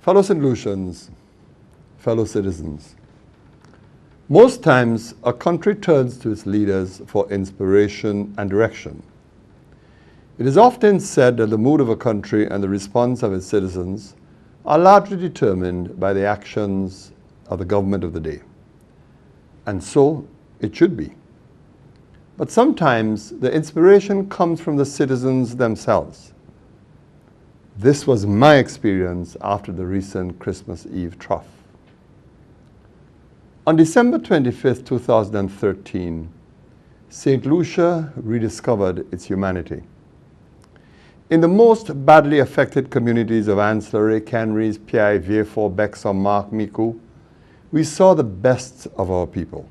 Fellow St. Lucians, fellow citizens, most times a country turns to its leaders for inspiration and direction. It is often said that the mood of a country and the response of its citizens are largely determined by the actions of the government of the day. And so it should be. But sometimes the inspiration comes from the citizens themselves. This was my experience after the recent Christmas Eve trough. On December 25, 2013, St. Lucia rediscovered its humanity. In the most badly affected communities of Ancillary, Kenrys, Pi, Vieux-Fort, Bexar, Mark, Micoud, we saw the best of our people.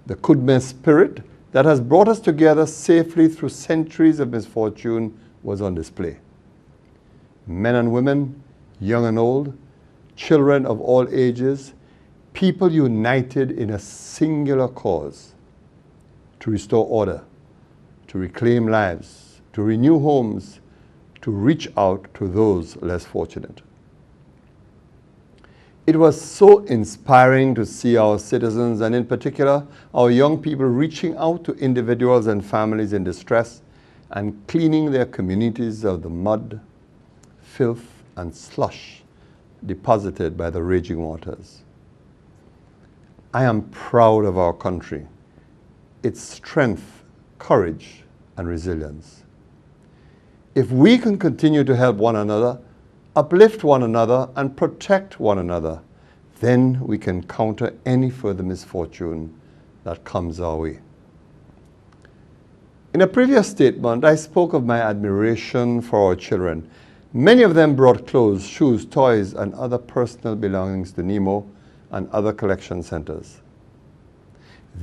The Kudme spirit that has brought us together safely through centuries of misfortune was on display. Men and women, young and old, children of all ages, people united in a singular cause: to restore order, to reclaim lives, to renew homes, to reach out to those less fortunate. It was so inspiring to see our citizens, and in particular our young people, reaching out to individuals and families in distress and cleaning their communities of the mud, filth, and slush deposited by the raging waters. I am proud of our country, its strength, courage, and resilience. If we can continue to help one another, uplift one another, and protect one another, then we can counter any further misfortune that comes our way. In a previous statement, I spoke of my admiration for our children. Many of them brought clothes, shoes, toys, and other personal belongings to Nemo and other collection centers.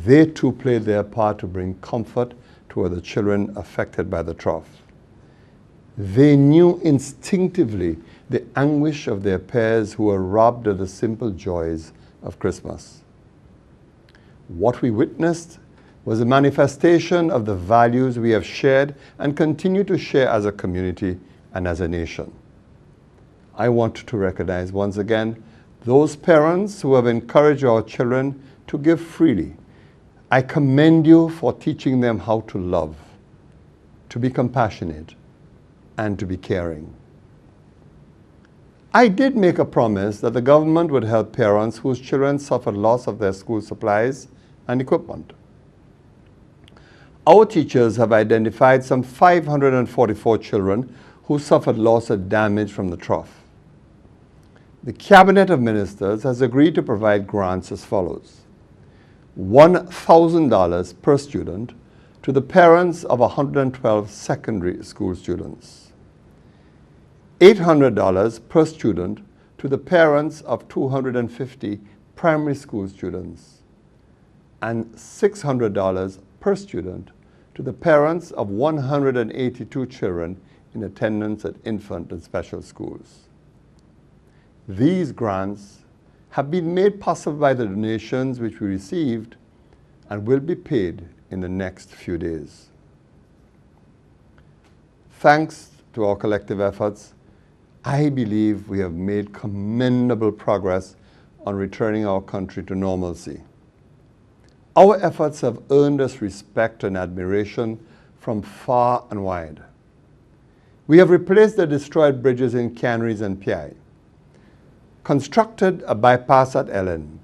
They too played their part to bring comfort to the children affected by the trough. They knew instinctively the anguish of their peers who were robbed of the simple joys of Christmas. What we witnessed was a manifestation of the values we have shared and continue to share as a community and as a nation. I want to recognize once again those parents who have encouraged our children to give freely. I commend you for teaching them how to love, to be compassionate, and to be caring. I did make a promise that the government would help parents whose children suffered loss of their school supplies and equipment. Our teachers have identified some 544 children who suffered loss or damage from the trough. The Cabinet of Ministers has agreed to provide grants as follows: $1,000 per student to the parents of 112 secondary school students, $800 per student to the parents of 250 primary school students, and $600 per student to the parents of 182 children in attendance at infant and special schools. These grants have been made possible by the donations which we received and will be paid in the next few days. Thanks to our collective efforts, I believe we have made commendable progress on returning our country to normalcy. Our efforts have earned us respect and admiration from far and wide. We have replaced the destroyed bridges in Kenrys and Pi, constructed a bypass at Ellen,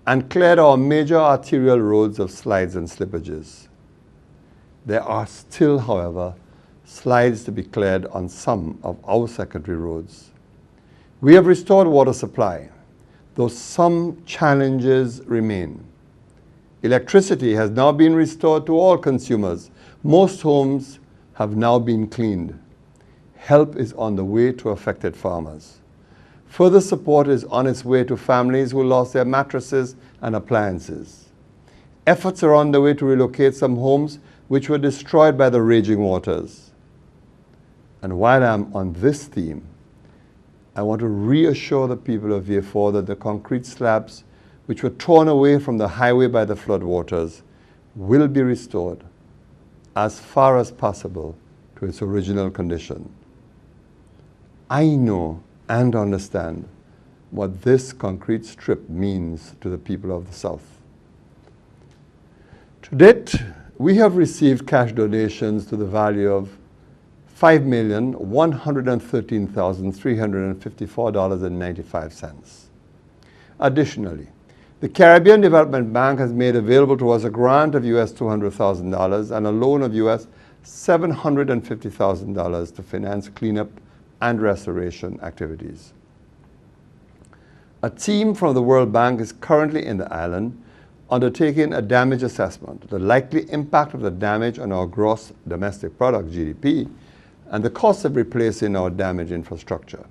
and cleared our major arterial roads of slides and slippages. There are still, however, slides to be cleared on some of our secondary roads. We have restored water supply, though some challenges remain. Electricity has now been restored to all consumers. Most homes have now been cleaned. Help is on the way to affected farmers. Further support is on its way to families who lost their mattresses and appliances. Efforts are on the way to relocate some homes which were destroyed by the raging waters. And while I'm on this theme, I want to reassure the people of Vieux-Fort that the concrete slabs which were torn away from the highway by the floodwaters will be restored as far as possible to its original condition. I know and understand what this concrete strip means to the people of the South. To date, we have received cash donations to the value of $5,113,354.95. Additionally, the Caribbean Development Bank has made available to us a grant of US $200,000 and a loan of US $750,000 to finance cleanup and restoration activities. A team from the World Bank is currently in the island undertaking a damage assessment, the likely impact of the damage on our gross domestic product, GDP, and the cost of replacing our damaged infrastructure.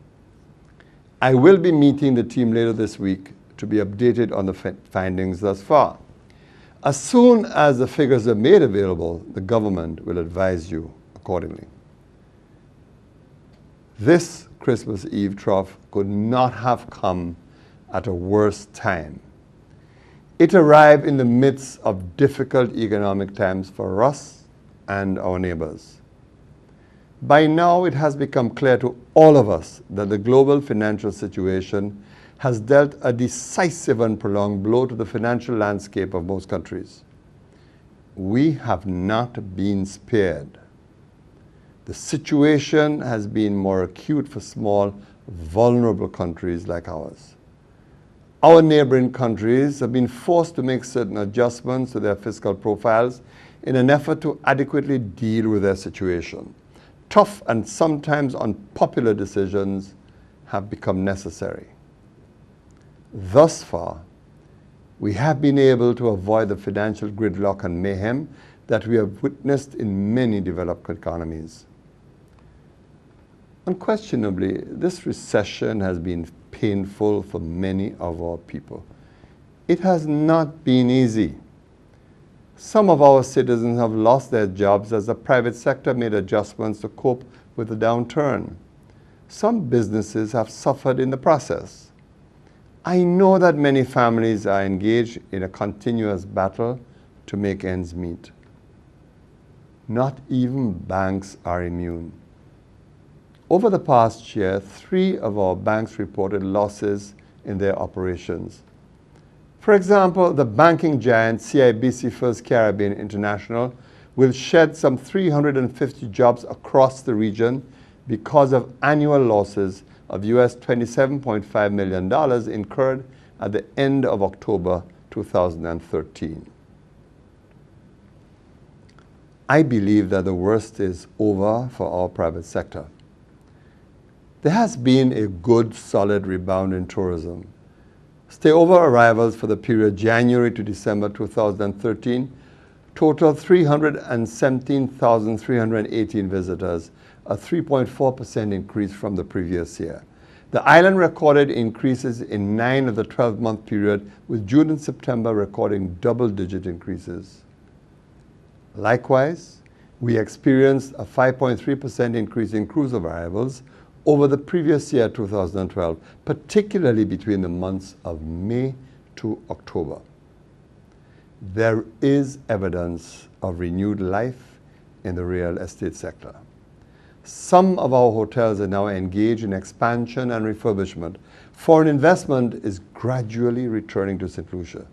I will be meeting the team later this week to be updated on the findings thus far. As soon as the figures are made available, the government will advise you accordingly. This Christmas Eve trough could not have come at a worse time. It arrived in the midst of difficult economic times for us and our neighbors. By now, it has become clear to all of us that the global financial situation has dealt a decisive and prolonged blow to the financial landscape of most countries. We have not been spared. The situation has been more acute for small, vulnerable countries like ours. Our neighboring countries have been forced to make certain adjustments to their fiscal profiles in an effort to adequately deal with their situation. Tough and sometimes unpopular decisions have become necessary. Thus far, we have been able to avoid the financial gridlock and mayhem that we have witnessed in many developed economies. Unquestionably, this recession has been painful for many of our people. It has not been easy. Some of our citizens have lost their jobs as the private sector made adjustments to cope with the downturn. Some businesses have suffered in the process. I know that many families are engaged in a continuous battle to make ends meet. Not even banks are immune. Over the past year, 3 of our banks reported losses in their operations. For example, the banking giant CIBC First Caribbean International will shed some 350 jobs across the region because of annual losses of US $27.5 million incurred at the end of October 2013. I believe that the worst is over for our private sector. There has been a good, solid rebound in tourism. Stayover arrivals for the period January to December 2013 totaled 317,318 visitors, a 3.4% increase from the previous year. The island recorded increases in 9 of the 12-month period, with June and September recording double-digit increases. Likewise, we experienced a 5.3% increase in cruise arrivals over the previous year, 2012, particularly between the months of May to October. There is evidence of renewed life in the real estate sector. Some of our hotels are now engaged in expansion and refurbishment. Foreign investment is gradually returning to St. Lucia.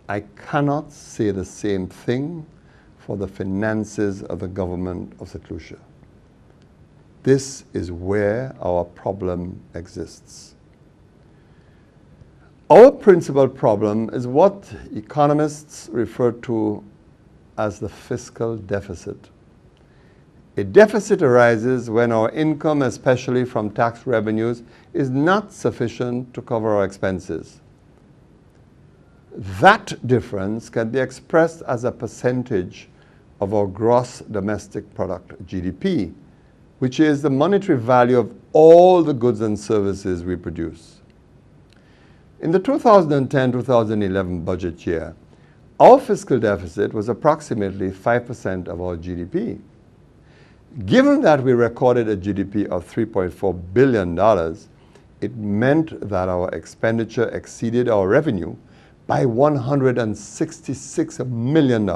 I cannot say the same thing for the finances of the government of St. Lucia. This is where our problem exists. Our principal problem is what economists refer to as the fiscal deficit. A deficit arises when our income, especially from tax revenues, is not sufficient to cover our expenses. That difference can be expressed as a percentage of our gross domestic product, GDP, which is the monetary value of all the goods and services we produce. In the 2010-2011 budget year, our fiscal deficit was approximately 5% of our GDP. Given that we recorded a GDP of $3.4 billion, it meant that our expenditure exceeded our revenue by $166 million.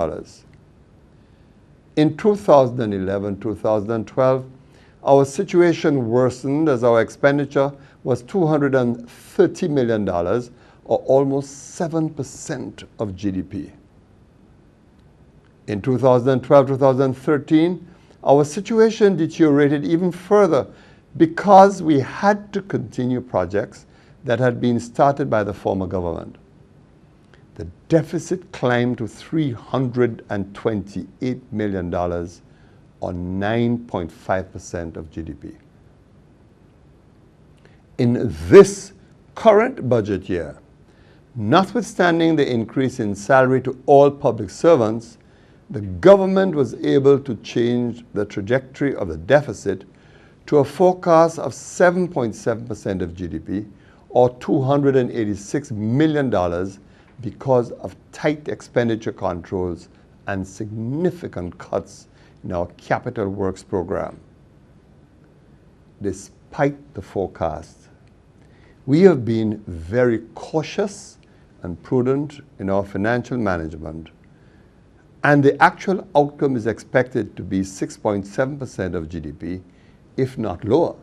In 2011-2012, our situation worsened as our expenditure was $230 million, or almost 7% of GDP. In 2012-2013, our situation deteriorated even further because we had to continue projects that had been started by the former government. The deficit climbed to $328 million, or 9.5% of GDP. In this current budget year, notwithstanding the increase in salary to all public servants, the government was able to change the trajectory of the deficit to a forecast of 7.7% of GDP, or $286 million, because of tight expenditure controls and significant cuts in our capital works program. Despite the forecast, we have been very cautious and prudent in our financial management, and the actual outcome is expected to be 6.7% of GDP, if not lower,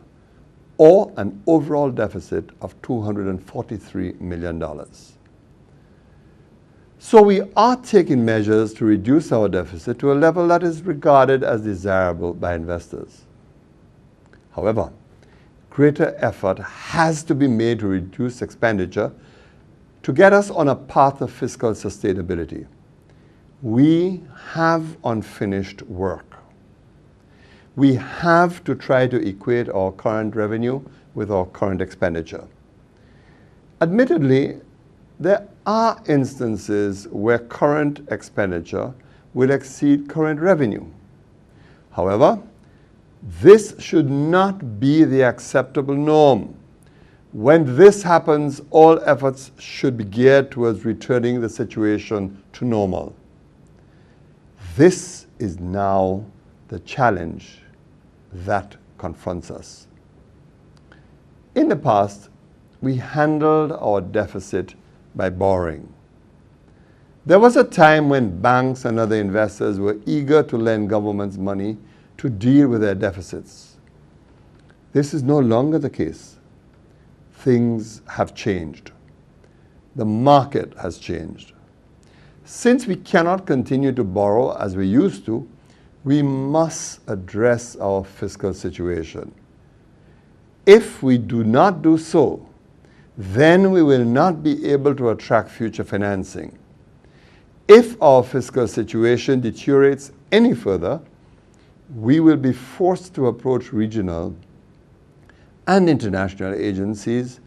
or an overall deficit of $243 million. So we are taking measures to reduce our deficit to a level that is regarded as desirable by investors. However, greater effort has to be made to reduce expenditure to get us on a path of fiscal sustainability. We have unfinished work. We have to try to equate our current revenue with our current expenditure. Admittedly, there are instances where current expenditure will exceed current revenue. However, this should not be the acceptable norm. When this happens, all efforts should be geared towards returning the situation to normal. This is now the challenge that confronts us. In the past, we handled our deficit by borrowing. There was a time when banks and other investors were eager to lend governments money to deal with their deficits. This is no longer the case. Things have changed. The market has changed. Since we cannot continue to borrow as we used to, we must address our fiscal situation. If we do not do so, then we will not be able to attract future financing. If our fiscal situation deteriorates any further, we will be forced to approach regional and international agencies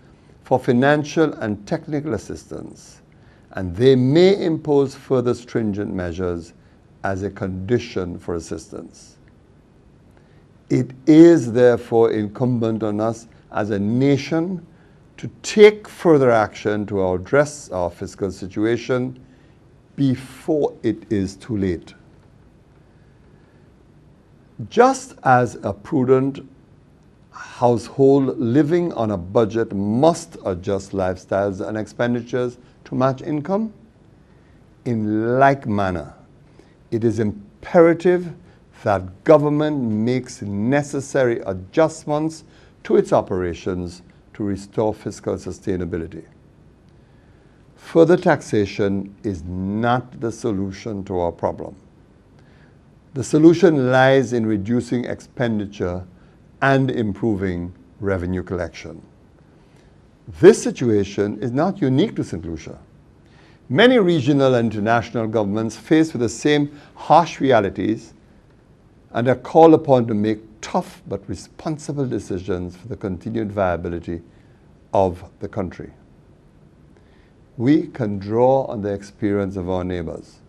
for financial and technical assistance, and they may impose further stringent measures as a condition for assistance. It is therefore incumbent on us as a nation to take further action to address our fiscal situation before it is too late. Just as a prudent household living on a budget must adjust lifestyles and expenditures to match income, in like manner, it is imperative that government makes necessary adjustments to its operations to restore fiscal sustainability. Further taxation is not the solution to our problem. The solution lies in reducing expenditure and improving revenue collection. This situation is not unique to St. Lucia. Many regional and international governments faced with the same harsh realities and are called upon to make tough but responsible decisions for the continued viability of the country. We can draw on the experience of our neighbors,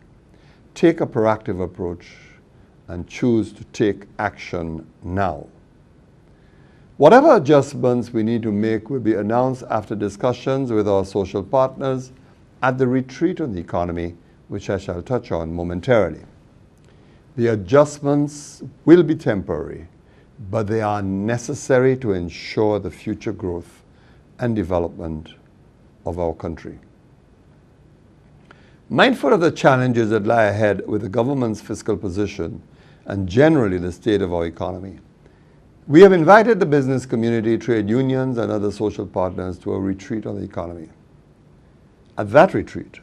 take a proactive approach, and choose to take action now. Whatever adjustments we need to make will be announced after discussions with our social partners at the retreat on the economy, which I shall touch on momentarily. The adjustments will be temporary, but they are necessary to ensure the future growth and development of our country. Mindful of the challenges that lie ahead with the government's fiscal position and generally the state of our economy, We have invited the business community, trade unions, and other social partners to a retreat on the economy. At that retreat,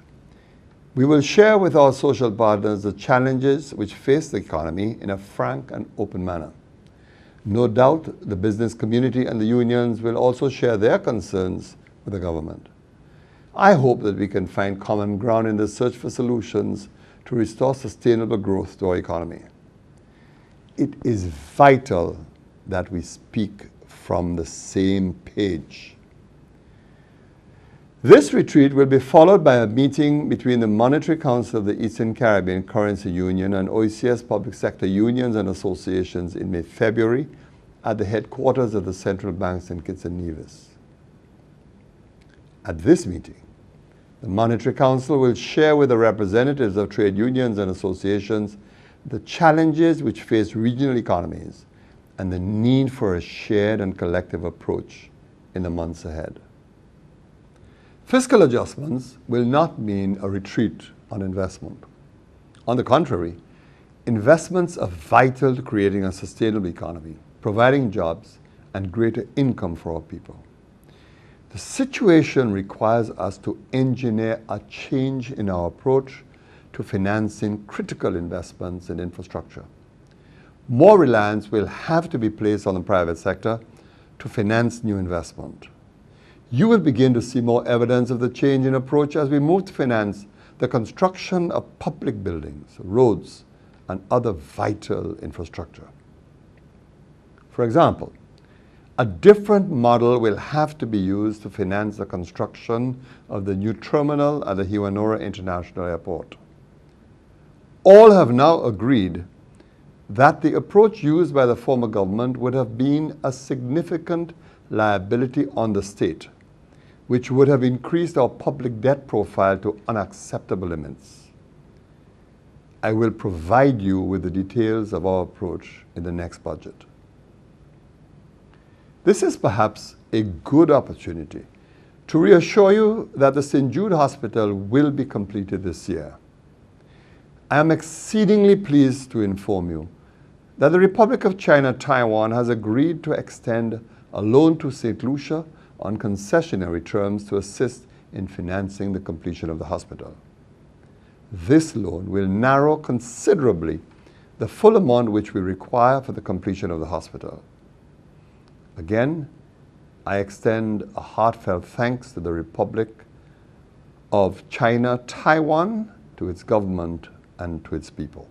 we will share with our social partners the challenges which face the economy in a frank and open manner. No doubt the business community and the unions will also share their concerns with the government. I hope that we can find common ground in the search for solutions to restore sustainable growth to our economy. It is vital that we speak from the same page. This retreat will be followed by a meeting between the Monetary Council of the Eastern Caribbean Currency Union and OECS public sector unions and associations in February at the headquarters of the central banks in Kitts and Nevis. At this meeting, the Monetary Council will share with the representatives of trade unions and associations the challenges which face regional economies and the need for a shared and collective approach in the months ahead. Fiscal adjustments will not mean a retreat on investment. On the contrary, investments are vital to creating a sustainable economy, providing jobs and greater income for our people. The situation requires us to engineer a change in our approach to financing critical investments in infrastructure. More reliance will have to be placed on the private sector to finance new investment. You will begin to see more evidence of the change in approach as we move to finance the construction of public buildings, roads, and other vital infrastructure. For example, a different model will have to be used to finance the construction of the new terminal at the Hewanorra International Airport. All have now agreed that the approach used by the former government would have been a significant liability on the state, which would have increased our public debt profile to unacceptable limits. I will provide you with the details of our approach in the next budget. This is perhaps a good opportunity to reassure you that the St. Jude Hospital will be completed this year. I am exceedingly pleased to inform you that the Republic of China Taiwan has agreed to extend a loan to St. Lucia on concessionary terms to assist in financing the completion of the hospital. This loan will narrow considerably the full amount which we require for the completion of the hospital. Again, I extend a heartfelt thanks to the Republic of China Taiwan, to its government, and to its people.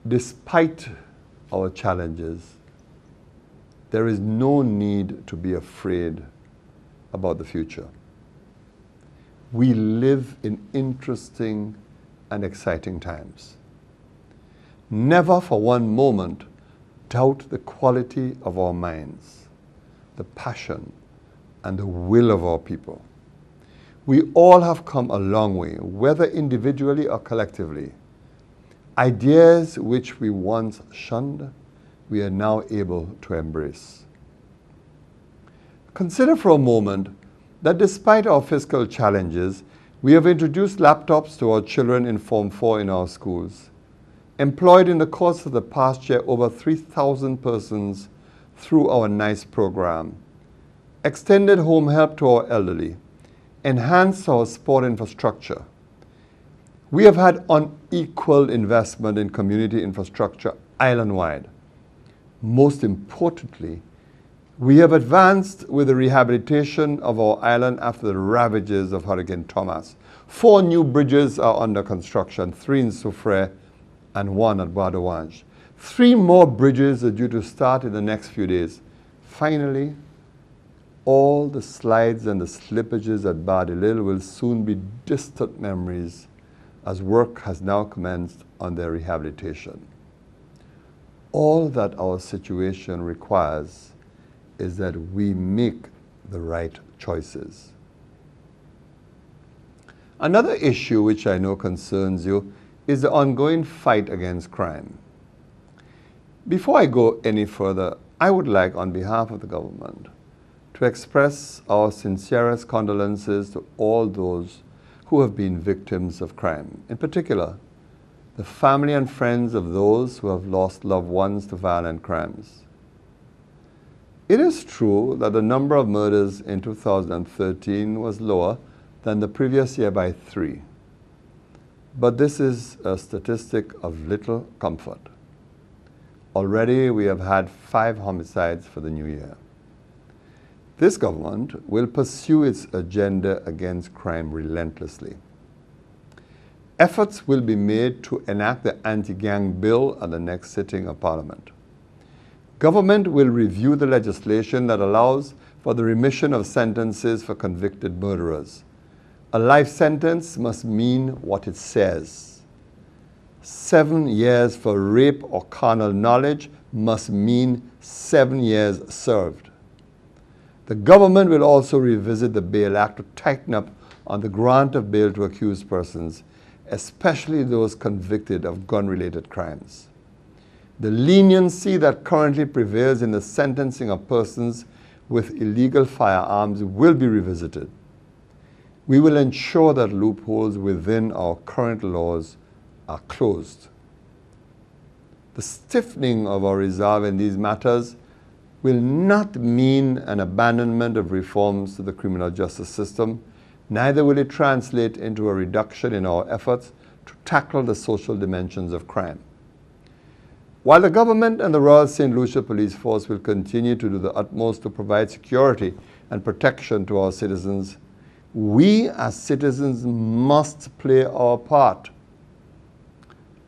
Despite our challenges, there is no need to be afraid about the future. We live in interesting and exciting times. Never for one moment doubt the quality of our minds, the passion, and the will of our people. We all have come a long way, whether individually or collectively. Ideas which we once shunned, we are now able to embrace. Consider for a moment that despite our fiscal challenges, we have introduced laptops to our children in Form 4 in our schools, employed in the course of the past year over 3,000 persons through our NICE program, extended home help to our elderly, enhanced our sport infrastructure. We have had unequal investment in community infrastructure island-wide. Most importantly, we have advanced with the rehabilitation of our island after the ravages of Hurricane Thomas. 4 new bridges are under construction, 3 in Soufrière and 1 at Bois d'Orange. 3 more bridges are due to start in the next few days. Finally, all the slides and the slippages at Bar de Lille will soon be distant memories as work has now commenced on their rehabilitation. All that our situation requires is that we make the right choices. Another issue which I know concerns you is the ongoing fight against crime. Before I go any further, I would like, on behalf of the government, to express our sincerest condolences to all those who have been victims of crime, in particular, the family and friends of those who have lost loved ones to violent crimes. It is true that the number of murders in 2013 was lower than the previous year by 3. But this is a statistic of little comfort. Already we have had 5 homicides for the new year. This government will pursue its agenda against crime relentlessly. Efforts will be made to enact the anti-gang bill at the next sitting of Parliament. Government will review the legislation that allows for the remission of sentences for convicted murderers. A life sentence must mean what it says. 7 years for rape or carnal knowledge must mean 7 years served. The government will also revisit the Bail Act to tighten up on the grant of bail to accused persons, especially those convicted of gun-related crimes. The leniency that currently prevails in the sentencing of persons with illegal firearms will be revisited. We will ensure that loopholes within our current laws are closed. The stiffening of our resolve in these matters will not mean an abandonment of reforms to the criminal justice system, neither will it translate into a reduction in our efforts to tackle the social dimensions of crime. While the government and the Royal St. Lucia Police Force will continue to do the utmost to provide security and protection to our citizens, we as citizens must play our part.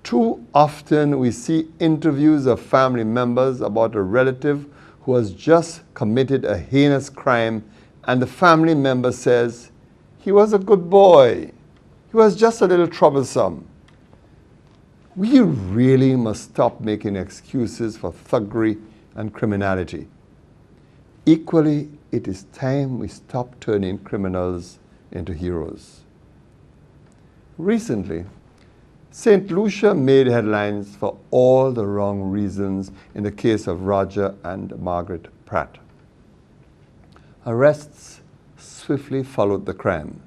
Too often we see interviews of family members about a relative who has just committed a heinous crime, and the family member says, "He was a good boy. He was just a little troublesome." We really must stop making excuses for thuggery and criminality. Equally, it is time we stop turning criminals into heroes. Recently, St. Lucia made headlines for all the wrong reasons in the case of Roger and Margaret Pratt. Arrests swiftly followed the crime.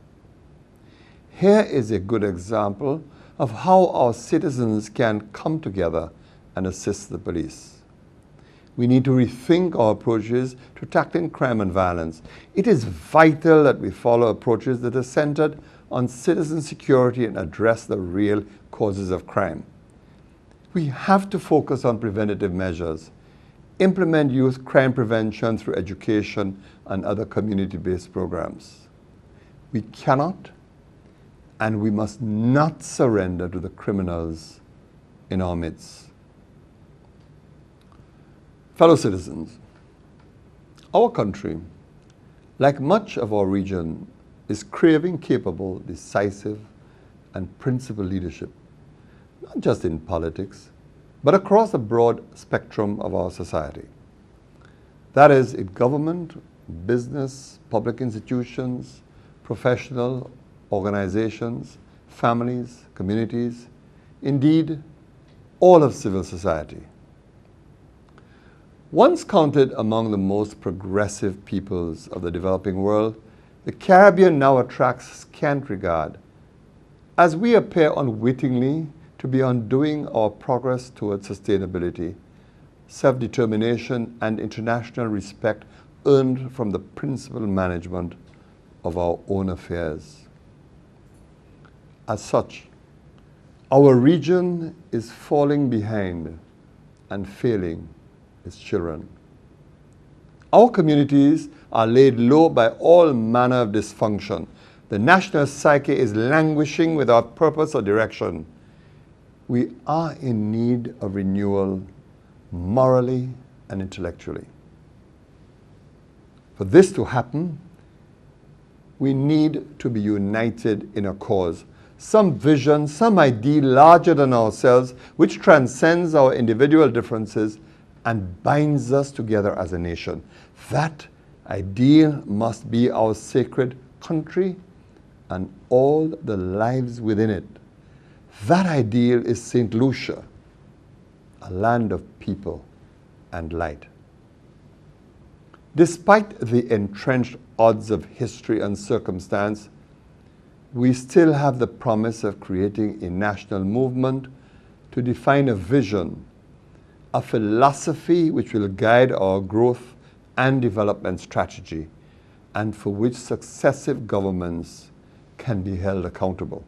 Here is a good example of how our citizens can come together and assist the police. We need to rethink our approaches to tackling crime and violence. It is vital that we follow approaches that are centered on citizen security and address the real causes of crime. We have to focus on preventative measures, implement youth crime prevention through education and other community-based programs. We cannot and we must not surrender to the criminals in our midst. Fellow citizens, our country, like much of our region, is craving capable, decisive, and principled leadership, not just in politics, but across a broad spectrum of our society. That is, in government, business, public institutions, professional organizations, families, communities, indeed, all of civil society. Once counted among the most progressive peoples of the developing world, the Caribbean now attracts scant regard, as we appear unwittingly to be undoing our progress towards sustainability, self-determination, and international respect earned from the principled management of our own affairs. As such, our region is falling behind and failing its children. Our communities are laid low by all manner of dysfunction. The national psyche is languishing without purpose or direction. We are in need of renewal morally and intellectually. For this to happen, we need to be united in a cause, some vision, some ideal larger than ourselves, which transcends our individual differences and binds us together as a nation. That ideal must be our sacred country and all the lives within it. That ideal is St. Lucia, a land of people and light. Despite the entrenched odds of history and circumstance, we still have the promise of creating a national movement to define a vision, a philosophy which will guide our growth and development strategy, and for which successive governments can be held accountable.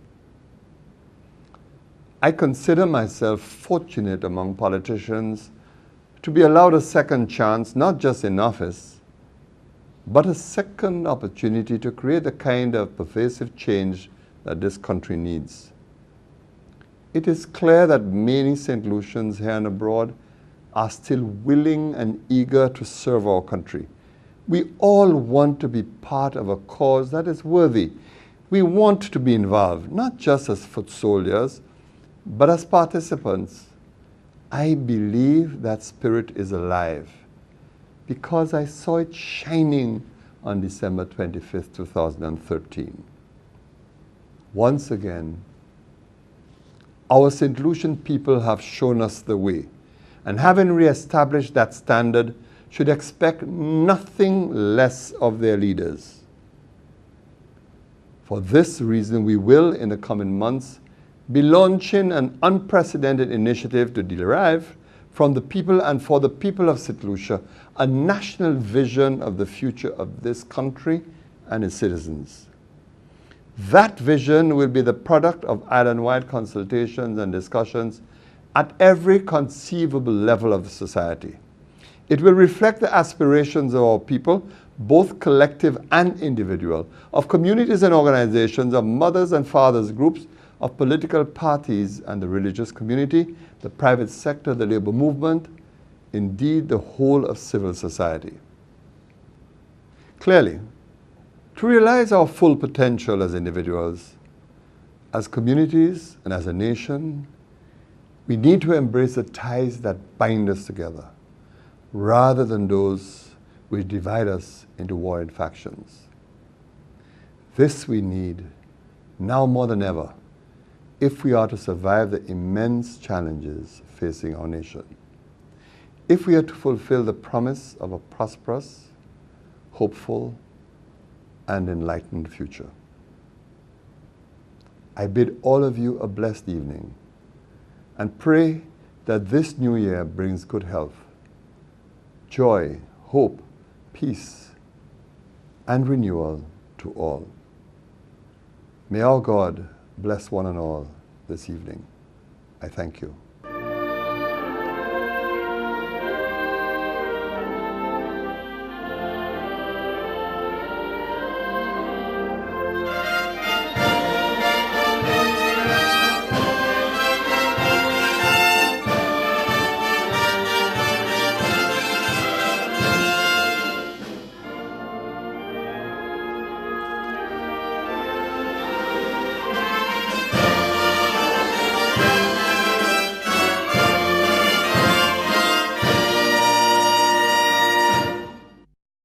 I consider myself fortunate among politicians to be allowed a second chance, not just in office, but a second opportunity to create the kind of pervasive change that this country needs. It is clear that many St. Lucians here and abroad are still willing and eager to serve our country. We all want to be part of a cause that is worthy. We want to be involved, not just as foot soldiers, but as participants. I believe that spirit is alive because I saw it shining on December 25th, 2013. Once again, our St. Lucian people have shown us the way, and having re-established that standard, should expect nothing less of their leaders. For this reason, we will, in the coming months, be launching an unprecedented initiative to derive from the people and for the people of St. Lucia a national vision of the future of this country and its citizens. That vision will be the product of island-wide consultations and discussions at every conceivable level of society. It will reflect the aspirations of our people, both collective and individual, of communities and organizations, of mothers and fathers groups, of political parties and the religious community, the private sector, the labor movement, indeed the whole of civil society. Clearly, to realize our full potential as individuals, as communities, and as a nation, we need to embrace the ties that bind us together, rather than those which divide us into warring factions. This we need, now more than ever, if we are to survive the immense challenges facing our nation, if we are to fulfill the promise of a prosperous, hopeful, and enlightened future. I bid all of you a blessed evening and pray that this new year brings good health, joy, hope, peace, and renewal to all. May our God bless one and all this evening. I thank you.